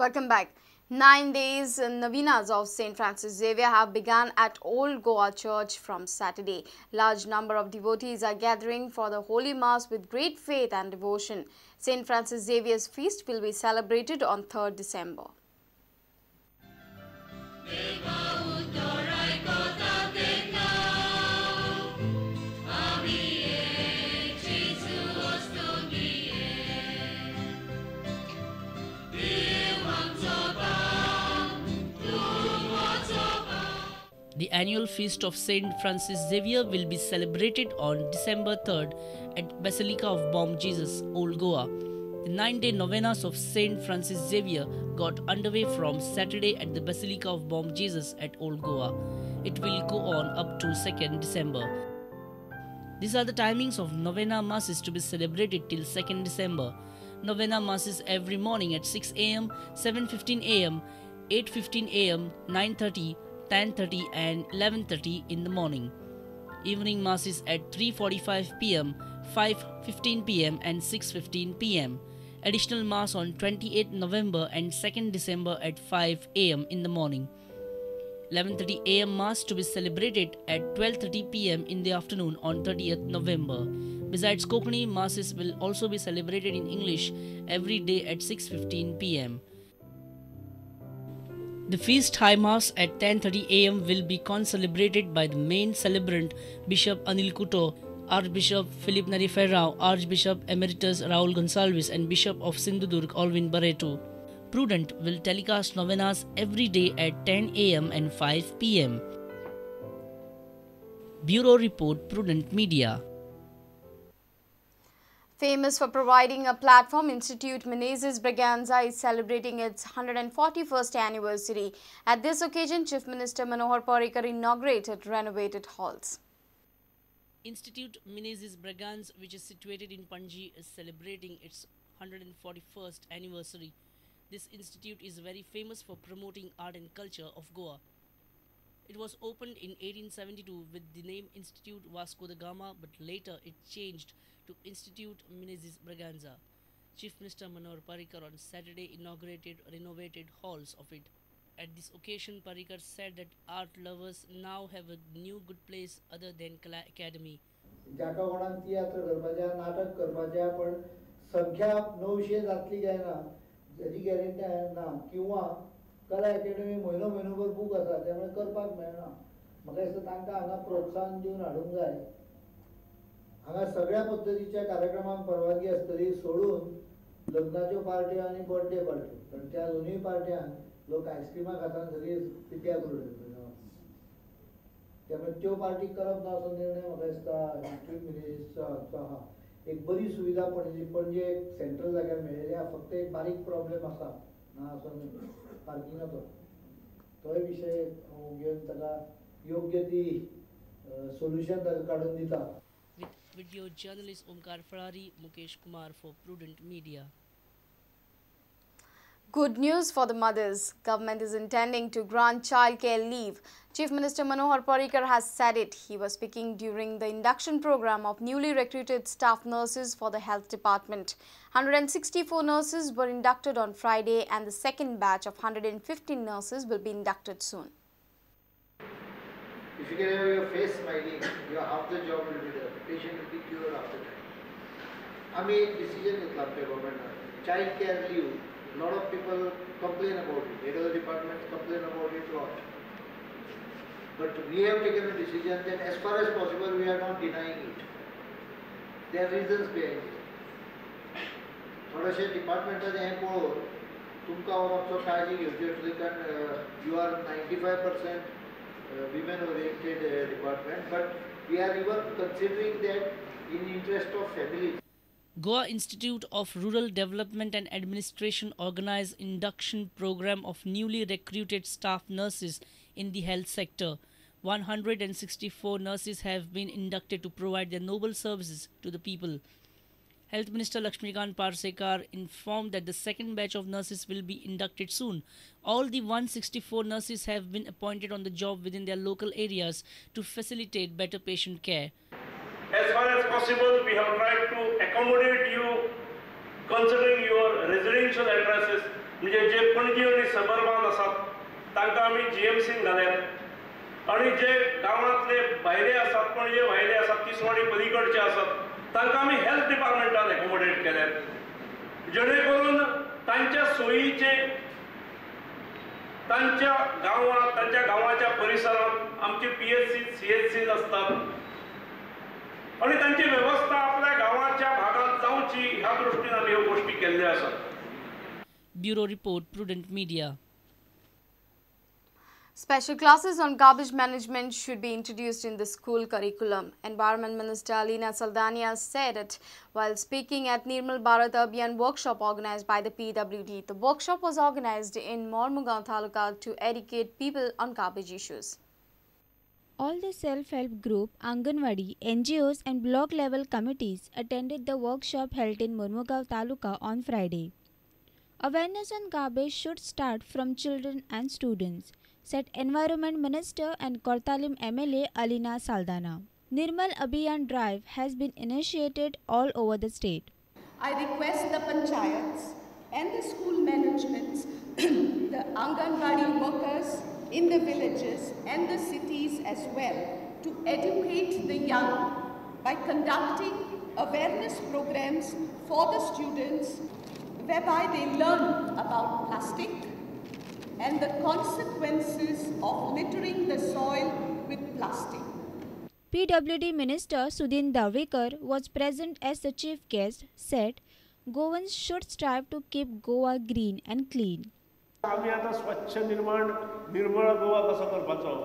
Welcome back. 9 days novenas of St. Francis Xavier have begun at Old Goa Church from Saturday. Large number of devotees are gathering for the Holy Mass with great faith and devotion. St. Francis Xavier's feast will be celebrated on 3rd December. The annual feast of St. Francis Xavier will be celebrated on December 3rd at Basilica of Bom Jesus, Old Goa. The 9-day novenas of St. Francis Xavier got underway from Saturday at the Basilica of Bom Jesus at Old Goa. It will go on up to 2nd December. These are the timings of novena masses to be celebrated till 2nd December. Novena masses every morning at 6 am, 7:15 am, 8:15 am, 9:30, 10:30 and 11:30 in the morning. Evening masses at 3:45 pm, 5:15 pm and 6:15 pm. Additional mass on 28th November and 2nd December at 5 am in the morning. 11:30 am mass to be celebrated at 12:30 pm in the afternoon on 30th November. Besides Konkani, masses will also be celebrated in English every day at 6:15 pm. The feast high mass at 10:30 am will be concelebrated by the main celebrant Bishop Anil Kuto, Archbishop Philip Nariferrao, Archbishop Emeritus Raul Gonsalves and Bishop of Sindhudurg Alvin Barreto. Prudent will telecast novenas every day at 10 am and 5 pm. Bureau Report, Prudent Media. Famous for providing a platform, Institute Menezes Braganza is celebrating its 141st anniversary. At this occasion, Chief Minister Manohar Parrikar inaugurated renovated halls. Institute Menezes Braganza, which is situated in Panji, is celebrating its 141st anniversary. This institute is very famous for promoting art and culture of Goa. It was opened in 1872 with the name Institute Vasco da Gama, but later it changed to Institute Menezes Braganza. Chief Minister Manohar Parrikar on Saturday inaugurated renovated halls of it. At this occasion, Parrikar said that art lovers now have a new good place other than Kala Academy. जाका कोणाक तियात्र करपाचे नाटक करपाचे पण संख्या 900 जातली काय ना हेची गॅरंटी ना किंवा कला अकॅडमी म्हयनोभर बूक आसा त्यामुळे करपाक मेळना म्हाका दिसता तांकां हांगा प्रोत्साहन दिवन हाडूंक जाय हांगा सगळ्या पद्धतीच्या कार्यक्रमांक परवानगी आसतली सोडून लग्नाच्यो पार्ट्यो आनी बर्थडे पार्ट्यो कारण त्या दोनूय पार्ट्यांक लोक आयस्क्रीमा खाता सगळी पित्याक उडयता त्यामुळे त्यो पार्टी करप ना असो निर्णय म्हाका दिसता इंस्टिट्यूट मिनिस्टरचो आहा एक बरी सुविधा पणजे एक सेंट्रल जाग्यार मेळ्ळेली आहा फक्त एक बारीक प्रॉब्लेम आसा ना असो न्ही पार्किंगाचो तोय विशय घेवन ताका योग्य ती सोल्युशन ताका काडून दिता. Video journalist Omkar Farari, Mukesh Kumar for Prudent Media. Good news for the mothers. Government is intending to grant childcare leave. Chief Minister Manohar Parrikar has said it. He was speaking during the induction program of newly recruited staff nurses for the health department. 164 nurses were inducted on Friday and the second batch of 115 nurses will be inducted soon. If you can have your face smiling, your half the job will be there. The patient will be cured after that. आम्ही decision घेतला आमच्या government child care leave. A lot of people complain about it. Head of the department complain about it a lot. But we have taken a decision that as far as possible we are not denying it. There are reasons behind it. थोडेशे डिपार्टमेंटाचे हें पळोवन तुमकां हो मातसो काळजी घेवची पडटली कारण you are 95% women oriented department, but we are even considering that in interest of families. Goa Institute of Rural Development and Administration organized induction program of newly recruited staff nurses in the health sector. 164 nurses have been inducted to provide their noble services to the people. Health Minister Lakshmikant Parsekar informed that the second batch of nurses will be inducted soon. All the 164 nurses have been appointed on the job within their local areas to facilitate better patient care. As far as possible, we have tried to accommodate you considering your residential addresses म्हणजे जे पणजी आणि सबर्बान आसात तांकां आमी GMCन घाल्यात आणि जे गांवांतले भायले आसात पणजे भायले आसात तिसवाडी पलीकडचे आसात तांकां आमी हेल्थ डिपार्टमेंटान एकोमोडेट केल्यात जेणे करून तांच्या सोयीचे तांच्या गांवांत तांच्या गांवाच्या परिसरांत आमचे PSC CHC असतात आणि तांची वेवस्था आपल्या गांवाच्या भागात जावची ह्या दृष्टीन आमी ह्यो गोष्टी केल्ल्यो आसात. Bureau Report, Prudent Media. Special classes on garbage management should be introduced in the school curriculum. Environment Minister Alina Saldania said it while speaking at Nirmal Bharat Abhiyan workshop organized by the PWD. The workshop was organized in Mormugaon Taluka to educate people on garbage issues. All the self-help group, Anganwadi, NGOs and block level committees attended the workshop held in Mormugaon Taluka on Friday. Awareness on garbage should start from children and students, said Environment Minister and Kortalim MLA Alina Saldana. Nirmal Abhiyan Drive has been initiated all over the state. I request the panchayats and the school managements, the Anganwadi workers in the villages and the cities as well, to educate the young by conducting awareness programs for the students whereby they learn about plastic and the consequences of littering the soil with plastic. PWD Minister Sudhin Davekar was present as the chief guest, said Goans should strive to keep Goa green and clean. आम्ही आता स्वच्छ निर्मळ गोवा कसो करपाचो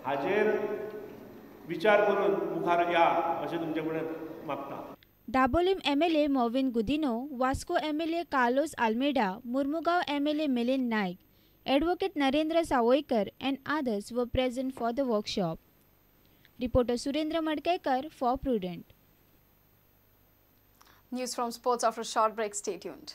हाजेर विचार करून मुखार या अशें तुमचे कडेन मागता. Dabolim MLA Movin Gudino, Vasco MLA Carlos Almeida, Murmugaon MLA Milind Naik, Advocate Narendra Sawoykar and others were present for the workshop. Reporter Surendra Madkekar for Prudent. News from sports after a short break. Stay tuned.